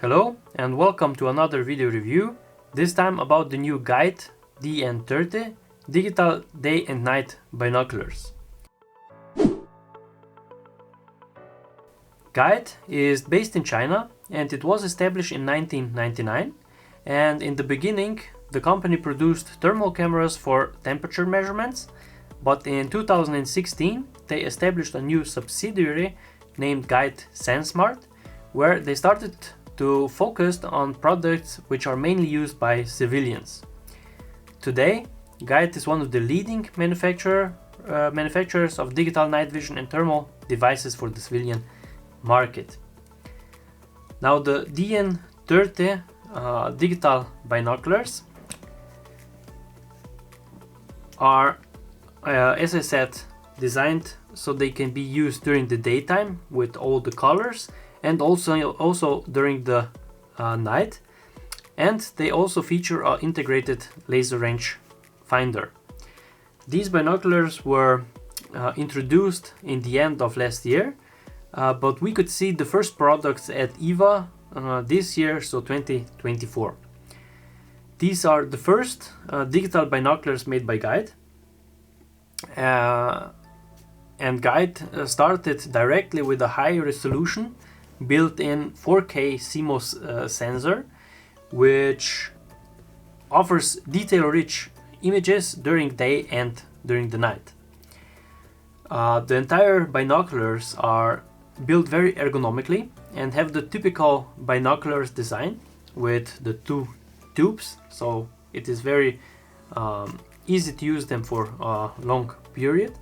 Hello and welcome to another video review, this time about the new GYIT DN30 Digital Day and Night Binoculars. GYIT is based in China and it was established in 1999, and in the beginning the company produced thermal cameras for temperature measurements, but in 2016 they established a new subsidiary named GYIT SenseSmart, where they started to focus on products which are mainly used by civilians. Today, GYIT is one of the leading manufacturers of digital night vision and thermal devices for the civilian market. Now, the DN30 digital binoculars are, as I said, designed so they can be used during the daytime with all the colors, and also during the night, and they also feature an integrated laser range finder. These binoculars were introduced in the end of last year, but we could see the first products at EVA this year, so 2024. These are the first digital binoculars made by GYIT, and GYIT started directly with a high resolution built-in 4K CMOS sensor, which offers detail-rich images during day and during the night. The entire binoculars are built very ergonomically and have the typical binoculars design with the two tubes, so it is very easy to use them for a long period.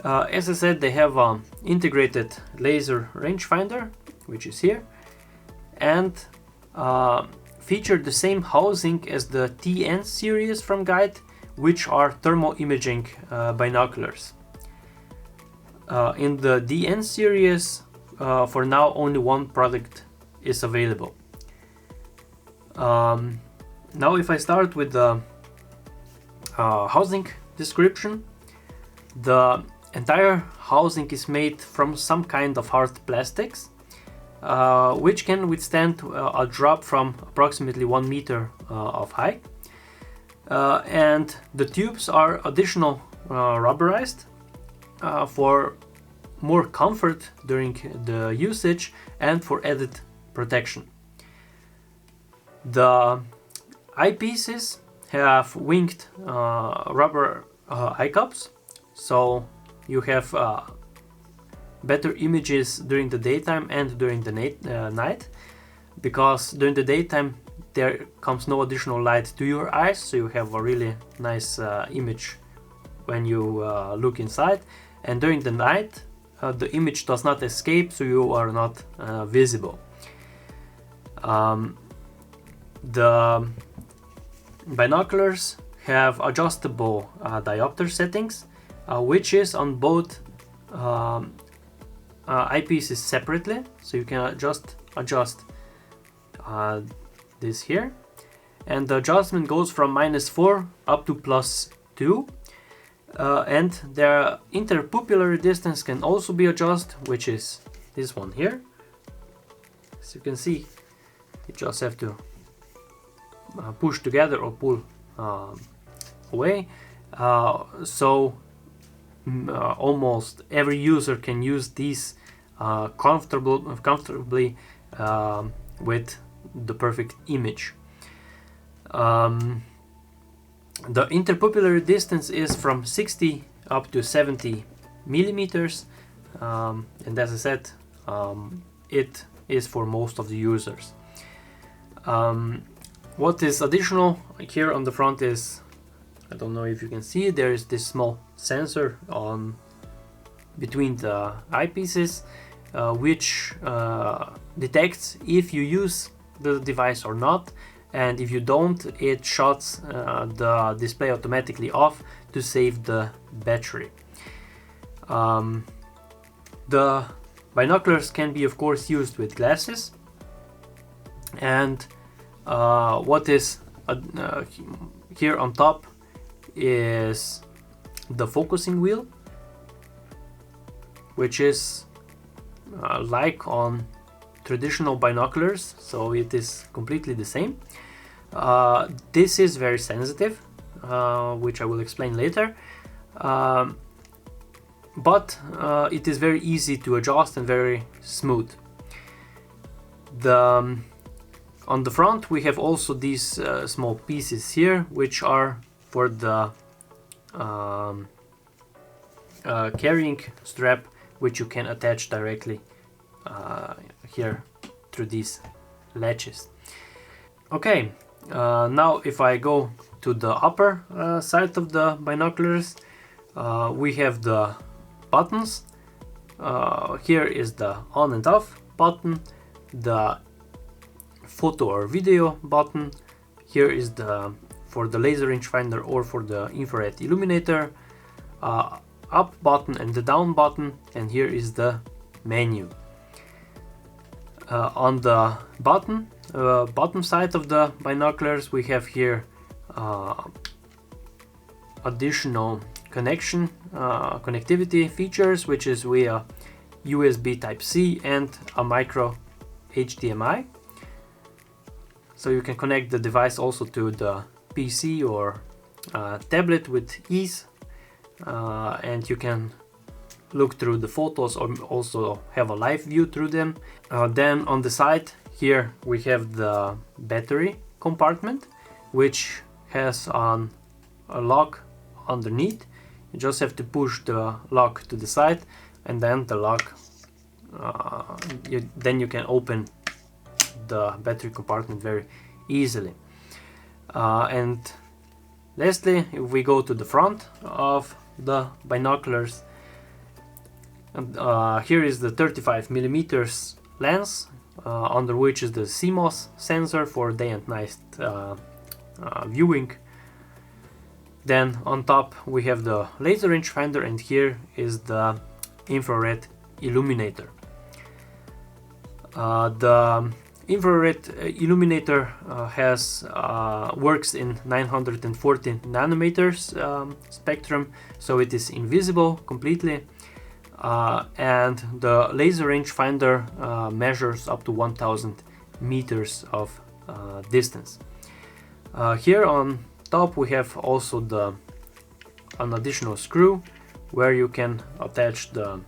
As I said, they have an integrated laser rangefinder, which is here, and feature the same housing as the TN series from GYIT, which are thermal imaging binoculars. In the DN series, for now, only one product is available. Now, if I start with the housing description, the entire housing is made from some kind of hard plastics, which can withstand a drop from approximately 1 meter of height. And the tubes are additional rubberized for more comfort during the usage and for added protection. The eyepieces have winged rubber eye cups, so you have better images during the daytime and during the night, because during the daytime there comes no additional light to your eyes, so you have a really nice image when you look inside, and during the night the image does not escape, so you are not visible. The binoculars have adjustable diopter settings, which is on both eyepieces separately, so you can adjust this here, and the adjustment goes from -4 up to +2, and their interpupillary distance can also be adjusted, which is this one here. As you can see, you just have to push together or pull away, so almost every user can use these comfortably with the perfect image. The interpupillary distance is from 60 up to 70 millimeters, and as I said, it is for most of the users. What is additional here on the front is, I don't know if you can see, there is this small sensor on between the eyepieces, which detects if you use the device or not, and if you don't, it shuts the display automatically off to save the battery. The binoculars can be, of course, used with glasses, and what is here on top is the focusing wheel, which is like on traditional binoculars, so it is completely the same. This is very sensitive, which I will explain later, but it is very easy to adjust and very smooth. On the front we have also these small pieces here, which are for the carrying strap, which you can attach directly here through these latches. Okay, now if I go to the upper side of the binoculars, we have the buttons. Here is the on and off button, the photo or video button. Here is the for the laser rangefinder or for the infrared illuminator, up button and the down button, and here is the menu. On the bottom side of the binoculars, we have here additional connectivity features, which is via USB Type-C and a micro HDMI. So you can connect the device also to the PC or tablet with ease, and you can look through the photos or also have a live view through them. Then on the side here we have the battery compartment, which has a lock underneath. You just have to push the lock to the side, and then the lock then you can open the battery compartment very easily. And lastly, if we go to the front of the binoculars, here is the 35mm lens, under which is the CMOS sensor for day and night viewing. Then on top we have the laser rangefinder, and here is the infrared illuminator. The infrared illuminator works in 914 nanometers spectrum, so it is invisible completely. And the laser rangefinder measures up to 1000 meters of distance. Here on top we have also an additional screw where you can attach the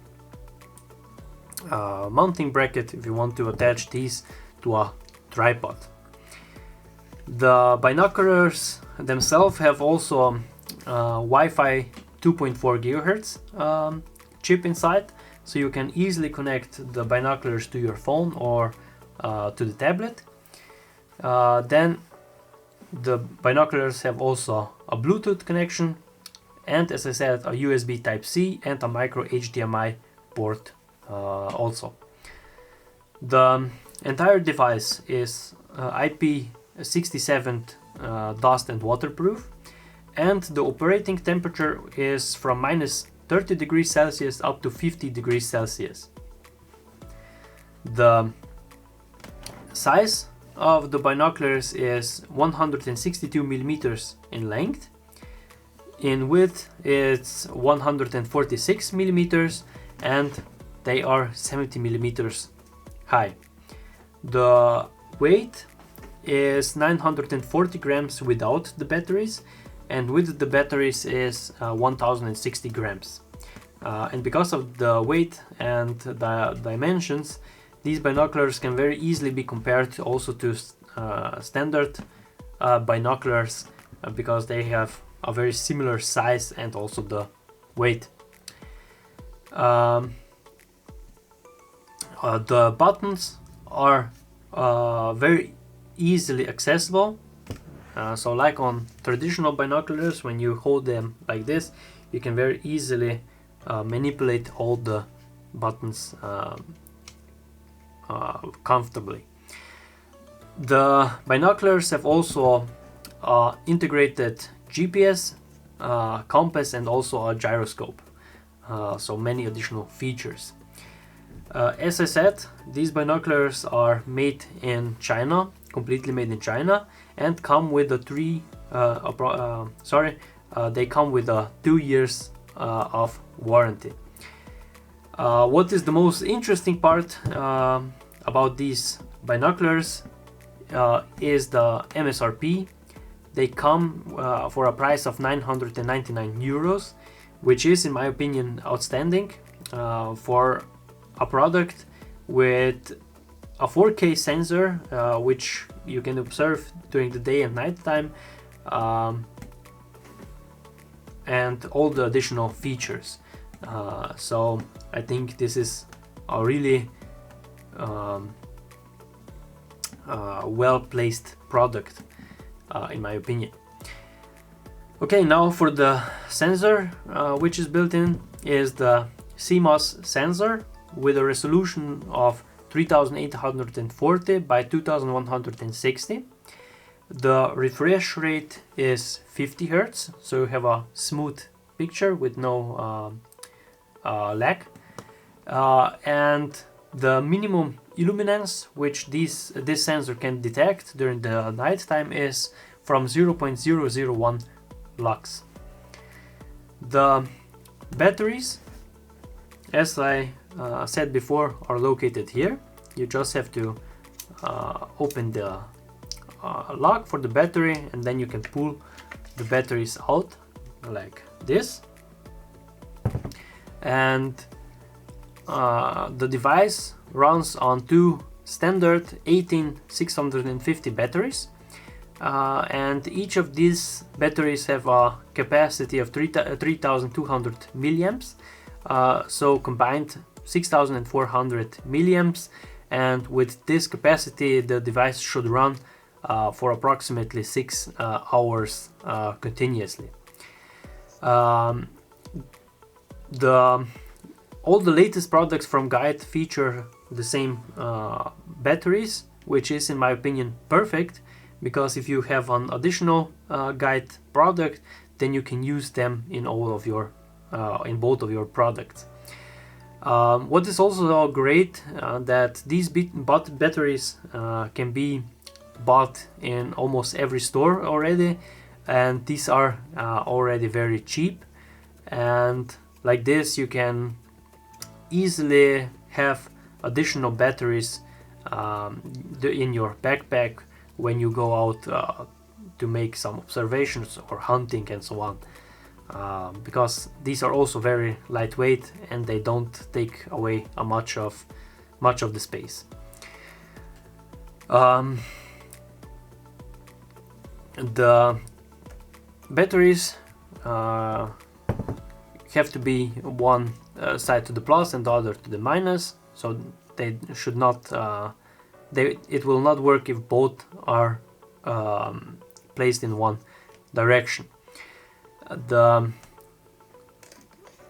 mounting bracket if you want to attach these to a tripod. The binoculars themselves have also Wi-Fi 2.4 GHz chip inside, so you can easily connect the binoculars to your phone or to the tablet. Then the binoculars have also a Bluetooth connection, and as I said, a USB Type-C and a micro HDMI port also. The entire device is IP67 dust and waterproof, and the operating temperature is from -30 degrees Celsius up to 50 degrees Celsius. The size of the binoculars is 162 millimeters in length. In width it's 146 millimeters, and they are 70 millimeters high. The weight is 940 grams without the batteries, and with the batteries is 1060 grams. And because of the weight and the dimensions, these binoculars can very easily be compared also to standard binoculars, because they have a very similar size and also the weight. The buttons are very easily accessible. So like on traditional binoculars, when you hold them like this, you can very easily manipulate all the buttons comfortably. The binoculars have also integrated GPS, compass, and also a gyroscope. So many additional features. As I said, these binoculars are made in China, completely made in China, and come with a they come with a 2 years of warranty. What is the most interesting part about these binoculars is the MSRP. They come for a price of 999 euros, which is, in my opinion, outstanding for a product with a 4K sensor, which you can observe during the day and night time, and all the additional features. So I think this is a really well-placed product, in my opinion. Okay, now for the sensor, which is built in, is the CMOS sensor with a resolution of 3840 by 2160. The refresh rate is 50 Hz, so you have a smooth picture with no lag. And the minimum illuminance which this sensor can detect during the night time is from 0.001 lux. The batteries, as I said before, are located here. You just have to open the lock for the battery, and then you can pull the batteries out like this. And the device runs on two standard 18650 batteries, and each of these batteries have a capacity of 3200 milliamps, so combined 6400 milliamps, and with this capacity the device should run for approximately 6 hours continuously. All the latest products from Guide feature the same batteries, which is, in my opinion, perfect, because if you have an additional Guide product, then you can use them in all of your in both of your products. What is also great, that these batteries can be bought in almost every store already, and these are already very cheap, and like this you can easily have additional batteries in your backpack when you go out to make some observations or hunting and so on, because these are also very lightweight and they don't take away much of the space. The batteries have to be one side to the plus and the other to the minus, so they should not it will not work if both are placed in one direction.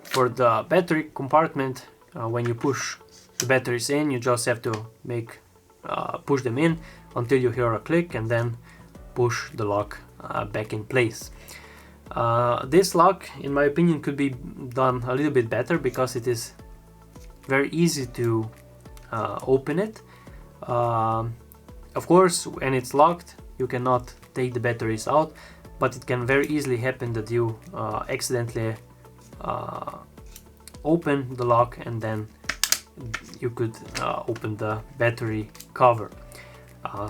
For the battery compartment, when you push the batteries in, you just have to push them in until you hear a click, and then push the lock back in place. This lock, in my opinion, could be done a little bit better because it is very easy to open it. Of course, when it's locked, you cannot take the batteries out, but it can very easily happen that you accidentally open the lock, and then you could open the battery cover.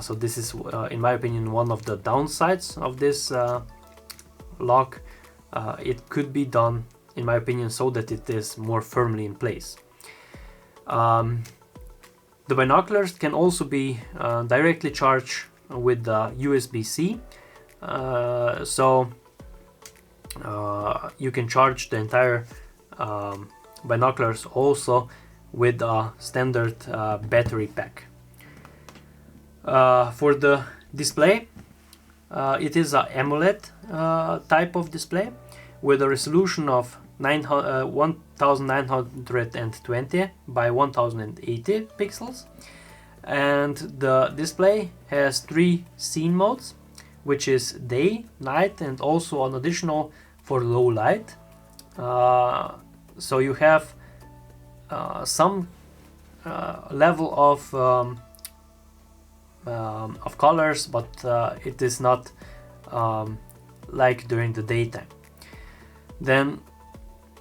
So this is, in my opinion, one of the downsides of this lock. It could be done, in my opinion, so that it is more firmly in place. The binoculars can also be directly charged with the USB-C, so you can charge the entire binoculars also with a standard battery pack. For the display, it is an AMOLED type of display with a resolution of 1920 by 1080 pixels, and the display has 3 scene modes, which is day, night, and also an additional for low light. So you have some level of colors, but it is not like during the daytime. Then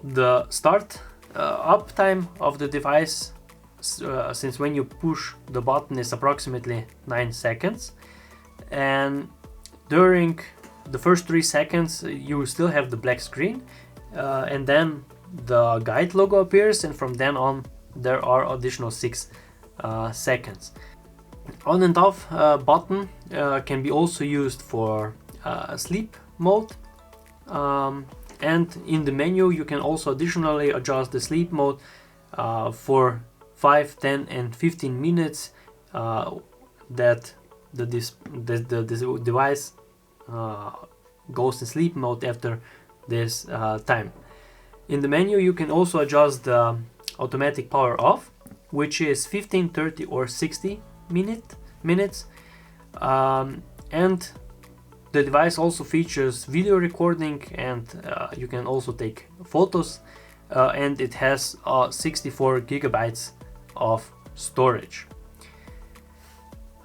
the start up time of the device since when you push the button is approximately 9 seconds, and during the first 3 seconds you still have the black screen, and then the guide logo appears, and from then on there are additional 6 seconds. On and off button can be also used for sleep mode, and in the menu you can also additionally adjust the sleep mode for 5, 10 and 15 minutes that the device goes in sleep mode after this time. In the menu you can also adjust the automatic power off, which is 15, 30 or 60 minutes, and the device also features video recording, and you can also take photos, and it has 64 gigabytes of storage.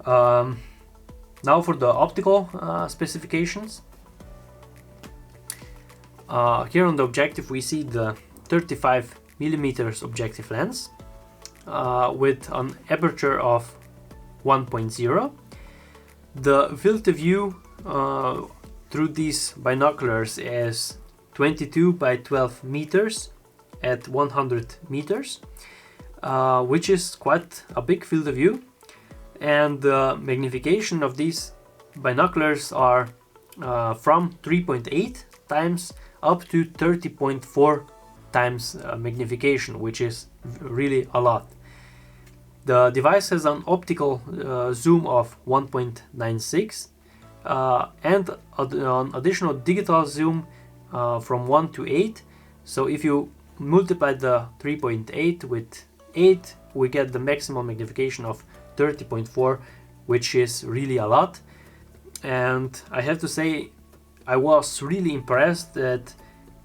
Now for the optical specifications. Here on the objective we see the 35 millimeters objective lens with an aperture of 1.0. The field of view through these binoculars is 22 by 12 meters at 100 meters, which is quite a big field of view, and the magnification of these binoculars are from 3.8 times up to 30.4 times magnification, which is really a lot. The device has an optical zoom of 1.96 and an additional digital zoom from 1 to 8. So if you multiply the 3.8 with 8, we get the maximum magnification of 30.4, which is really a lot. And I have to say, I was really impressed that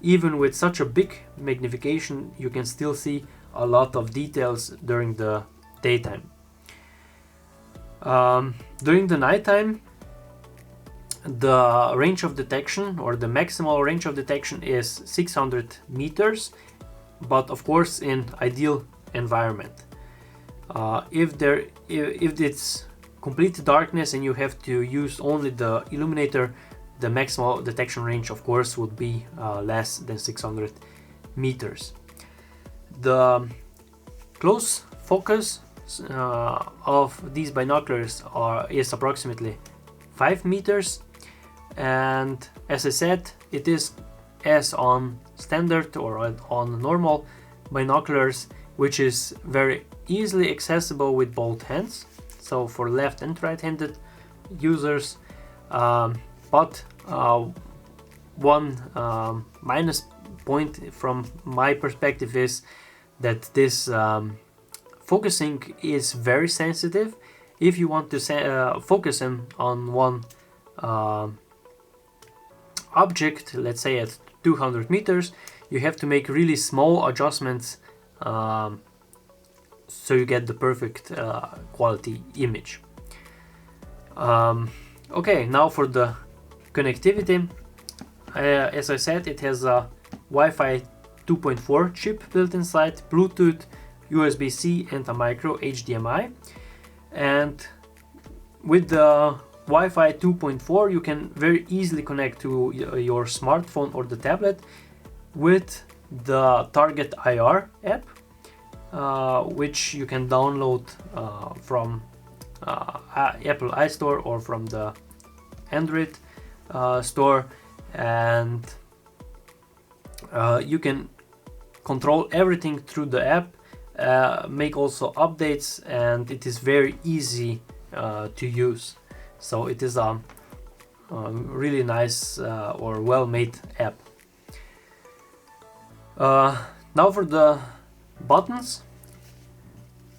even with such a big magnification you can still see a lot of details during the daytime. During the nighttime, the range of detection, or the maximal range of detection, is 600 meters, but of course in ideal environment. If it's complete darkness and you have to use only the illuminator, the maximal detection range of course would be less than 600 meters. The close focus of these binoculars is approximately 5 meters, and as I said, it is as on standard or on normal binoculars, which is very easily accessible with both hands, so for left and right-handed users. But one minus point from my perspective is that this focusing is very sensitive. If you want to focus on one object, let's say at 200 meters, you have to make really small adjustments so you get the perfect quality image. Okay, now for the connectivity. As I said, it has a Wi-Fi 2.4 chip built inside, Bluetooth, USB-C and a micro HDMI. And with the Wi-Fi 2.4 you can very easily connect to your smartphone or the tablet with the TargetIT app, which you can download from Apple iStore or from the Android store, and you can control everything through the app, make also updates, and it is very easy to use. So it is a really nice or well-made app. Now for the buttons.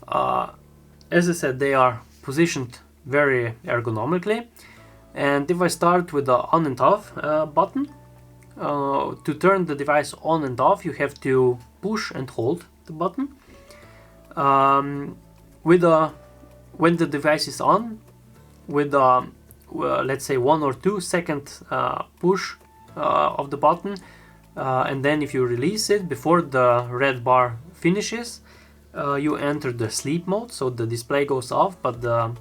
As I said, they are positioned very ergonomically, and if I start with the on and off button, to turn the device on and off you have to push and hold the button. When the device is on, with let's say 1 or 2 second push of the button, and then if you release it before the red bar finishes, you enter the sleep mode, so the display goes off, but the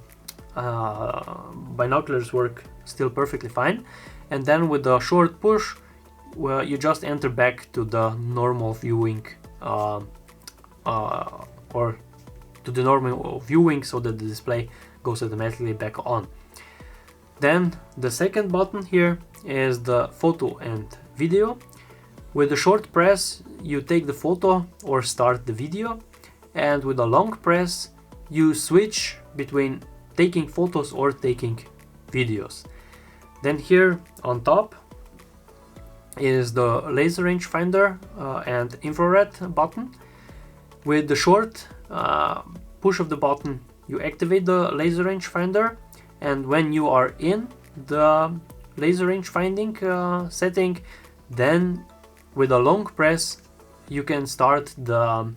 binoculars work still perfectly fine. And then with the short push, well, you just enter back to the normal viewing, or to the normal viewing, so that the display goes automatically back on. Then the second button here is the photo and video. With a short press, you take the photo or start the video, and with a long press, you switch between taking photos or taking videos. Then here on top is the laser rangefinder and infrared button. With the short push of the button, you activate the laser rangefinder, and when you are in the laser rangefinding setting, then with a long press you can start the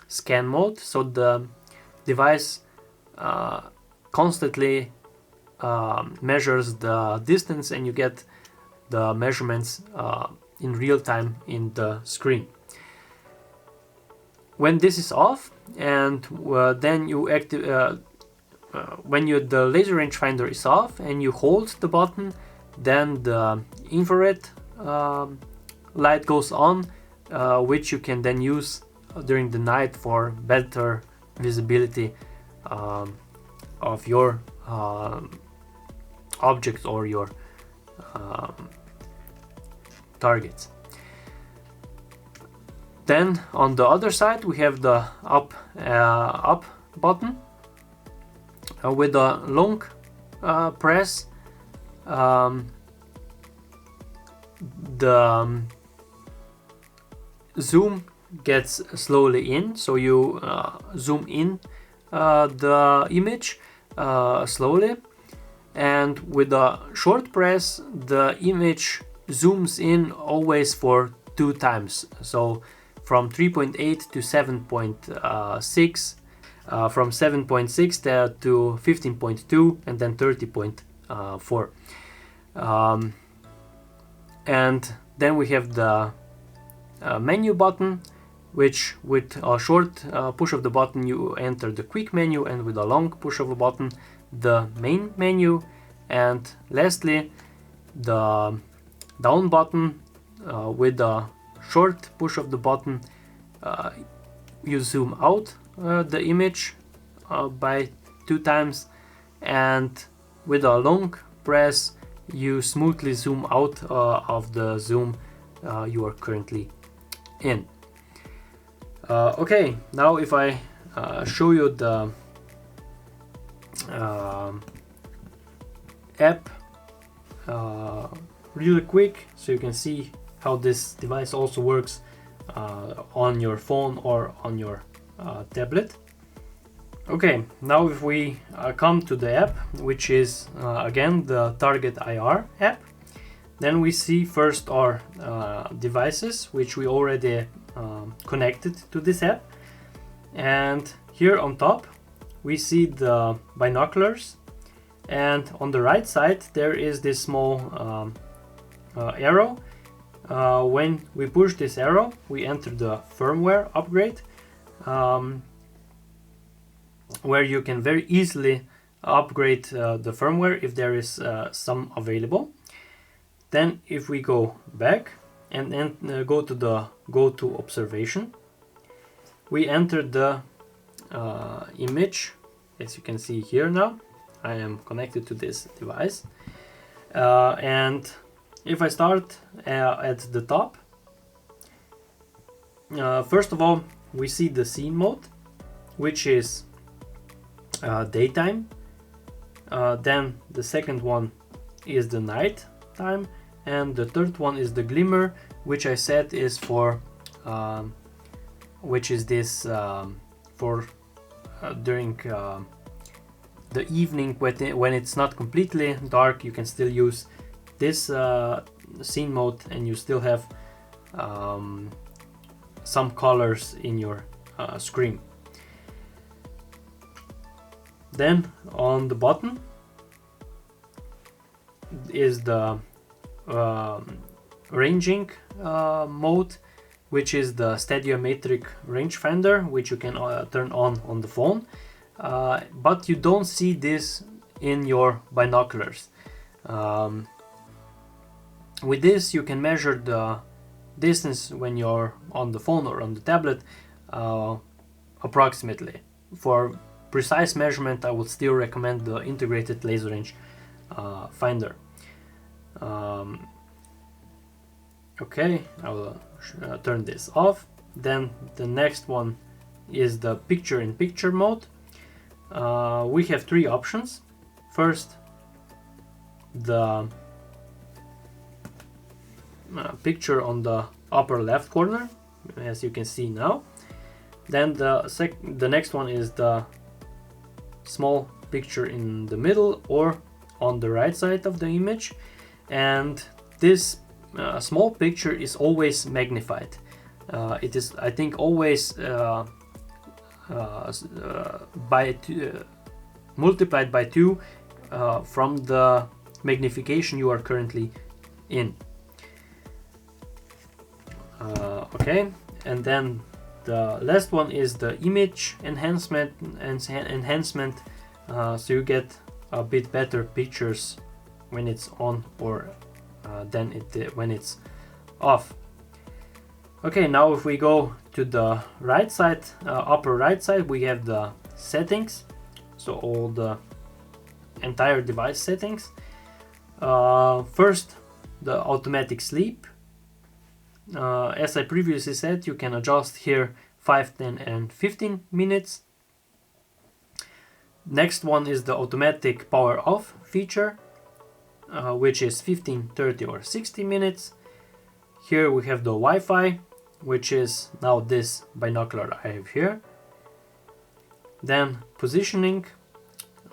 scan mode, so the device constantly measures the distance, and you get the measurements in real time in the screen. When this is off, and then you when the laser rangefinder is off and you hold the button, then the infrared light goes on, which you can then use during the night for better visibility of your objects or your targets. Then on the other side we have the up button. With a long press, the zoom gets slowly in, so you zoom in the image slowly, and with a short press the image zooms in always for 2 times, so from 3.8 to 7.6, from 7.6 to 15.2, and then 30.4. And then we have the menu button, which with a short push of the button you enter the quick menu, and with a long push of a button the main menu. And lastly, the down button, with a short push of the button you zoom out the image by 2 times, and with a long press you smoothly zoom out of the zoom you are currently in. Okay, now if I show you the app really quick, so you can see how this device also works on your phone or on your tablet. Okay, now if we come to the app, which is again the TargetIR app, then we see first our devices, which we already connected to this app. And here on top we see the binoculars, and on the right side there is this small arrow. When we push this arrow, we enter the firmware upgrade, where you can very easily upgrade the firmware if there is some available. Then if we go back and then go to the go to observation, we enter the image. As you can see here, now I am connected to this device, and if I start at the top, first of all we see the scene mode, which is daytime. Then the second one is the night time, and the third one is the glimmer, which I said is for which is this for during the evening, when it's not completely dark. You can still use this scene mode and you still have some colors in your screen. Then on the bottom is the ranging mode, which is the stereometric rangefinder, which you can turn on the phone, but you don't see this in your binoculars. With this you can measure the distance when you're on the phone or on the tablet approximately. For precise measurement I would still recommend the integrated laser range finder. Okay, I will turn this off. Then the next one is the picture-in-picture mode. We have three options. First, the picture on the upper left corner, as you can see now. Then the next one is the small picture in the middle or on the right side of the image, and this small picture is always magnified. It is, I think, always multiplied by 2 from the magnification you are currently in. Okay, and then the last one is the image enhancement, so you get a bit better pictures when it's on or than when it's off. Okay, now if we go to the right side, upper right side, we have the settings, so all the entire device settings. First, the automatic sleep. As I previously said, you can adjust here 5, 10 and 15 minutes. Next one is the automatic power off feature, which is 15, 30 or 60 minutes. Here we have the Wi-Fi, which is now this binocular I have here. Then positioning,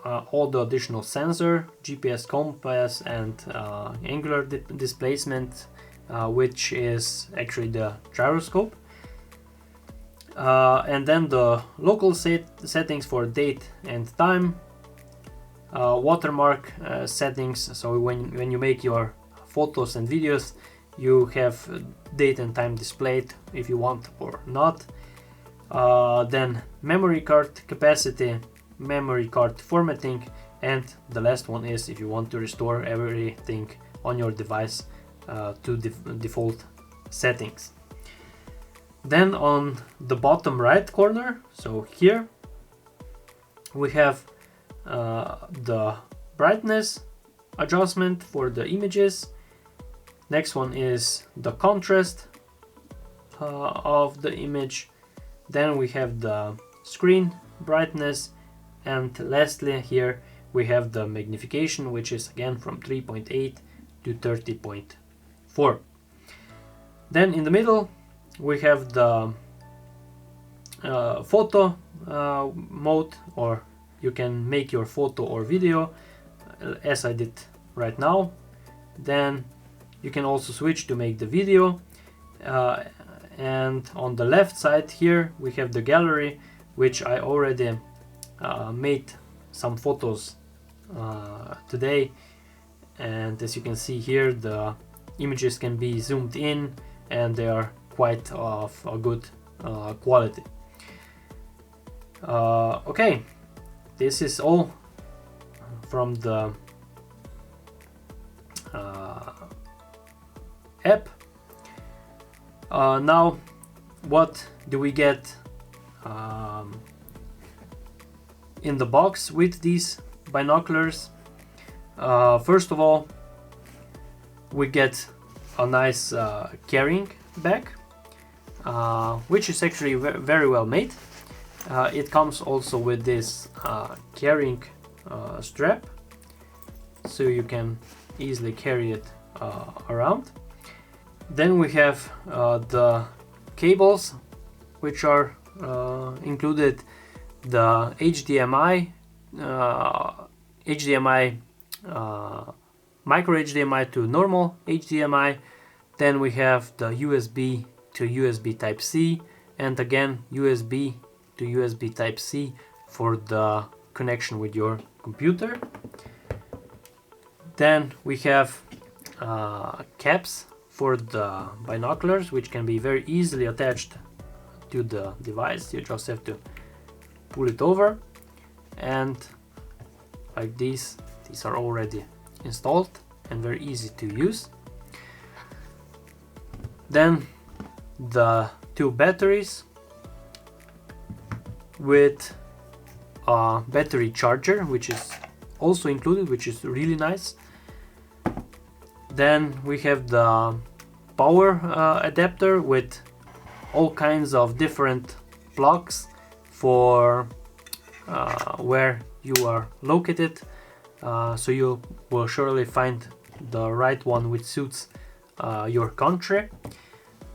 all the additional sensor, GPS, compass and angular displacement, which is actually the gyroscope. And then the local settings for date and time, watermark settings, so when you make your photos and videos you have date and time displayed if you want or not. Then memory card capacity, memory card formatting, and the last one is if you want to restore everything on your device to default settings. Then on the bottom right corner, so here we have the brightness adjustment for the images. Next one is the contrast of the image. Then we have the screen brightness, and lastly here we have the magnification, which is again from 3.8 to 30.4. Then in the middle we have the photo mode, or you can make your photo or video as I did right now. Then you can also switch to make the video, and on the left side here we have the gallery, which I already made some photos today, and as you can see here the images can be zoomed in and they are quite of a good quality. Okay, this is all from the app. Now what do we get in the box with these binoculars? First of all, we get a nice carrying bag, which is actually very well made. It comes also with this carrying strap, so you can easily carry it around. Then we have the cables, which are included, the HDMI, micro HDMI to normal HDMI. Then we have the USB to USB Type-C, and again USB to USB Type-C for the connection with your computer. Then we have caps for the binoculars, which can be very easily attached to the device. You just have to pull it over, and like these are already installed and very easy to use. Then the two batteries with a battery charger, which is also included, which is really nice. Then we have the power adapter with all kinds of different plugs for where you are located, so you will surely find the right one which suits your country.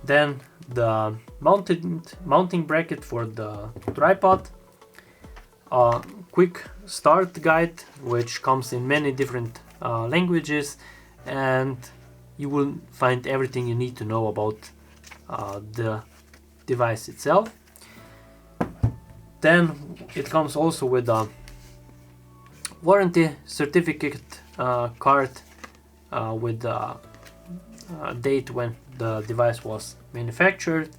Then the mounting bracket for the tripod, a quick start guide which comes in many different languages, and you will find everything you need to know about the device itself. Then it comes also with a warranty certificate card with the date when the device was manufactured,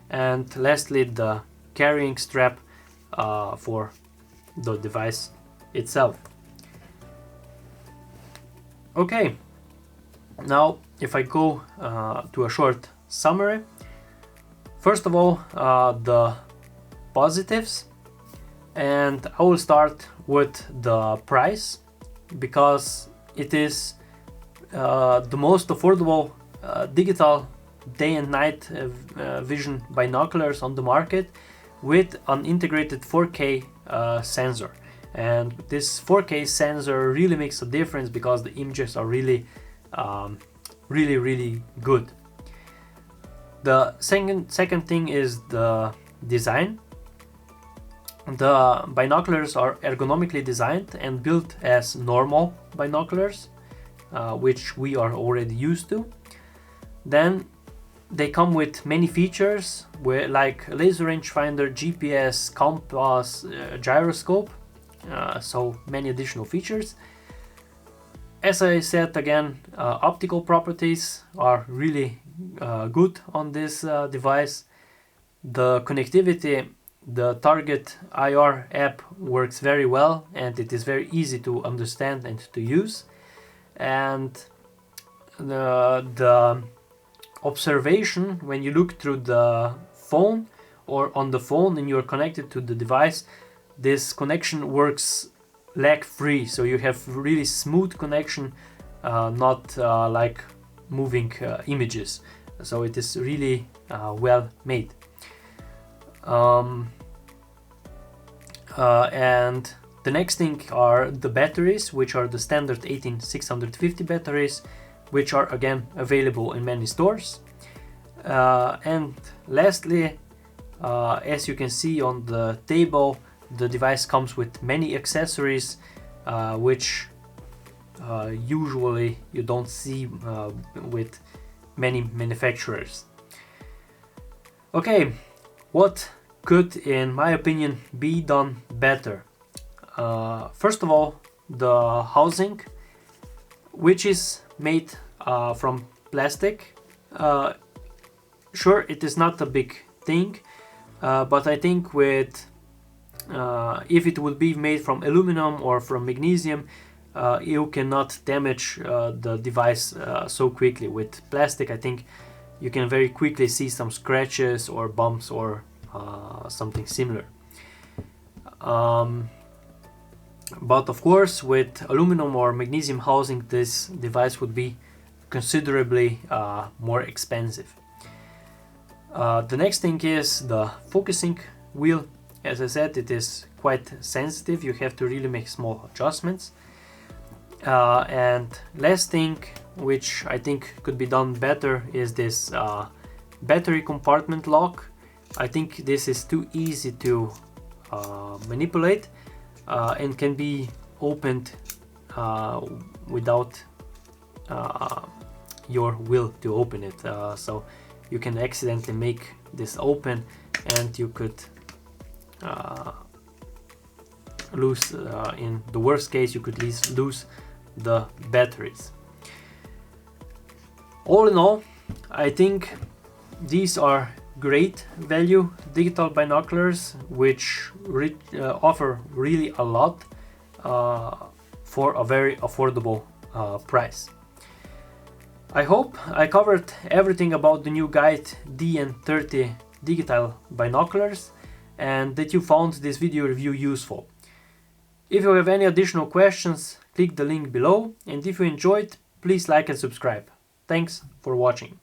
and lastly the carrying strap for the device itself. Okay, now if I go to a short summary, first of all, the positives, and I will start with the price because it is the most affordable digital day and night vision binoculars on the market with an integrated 4K sensor. And this 4K sensor really makes a difference because the images are really really good. The second thing is the design. The binoculars are ergonomically designed and built as normal binoculars, which we are already used to. Then they come with many features like laser rangefinder, GPS, compass, gyroscope, so many additional features. As I said again, optical properties are really good on this device. The connectivity, the TargetIT app works very well, and it is very easy to understand and to use. And the observation, when you look through the phone or on the phone and you're connected to the device, this connection works lag free, so you have really smooth connection, not like moving images. So it is really well made. And the next thing are the batteries, which are the standard 18650 batteries, which are again available in many stores. And lastly, as you can see on the table, the device comes with many accessories, which usually you don't see with many manufacturers. Okay, what could, in my opinion, be done better? First of all, the housing, which is made from plastic. Sure, it is not a big thing, but I think with if it would be made from aluminum or from magnesium, you cannot damage the device so quickly. With plastic, I think you can very quickly see some scratches or bumps or something similar. But of course, with aluminum or magnesium housing, this device would be considerably more expensive. The next thing is the focusing wheel. As I said, it is quite sensitive. You have to really make small adjustments. And last thing, which I think could be done better, is this battery compartment lock. I think this is too easy to manipulate and can be opened without your will to open it. So you can accidentally make this open, and you could lose, in the worst case, you could lose the batteries. All in all, I think these are great value digital binoculars which offer really a lot for a very affordable price. I hope I covered everything about the new guide DN30 digital binoculars and that you found this video review useful. If you have any additional questions, click the link below, and if you enjoyed, please like and subscribe. Thanks for watching.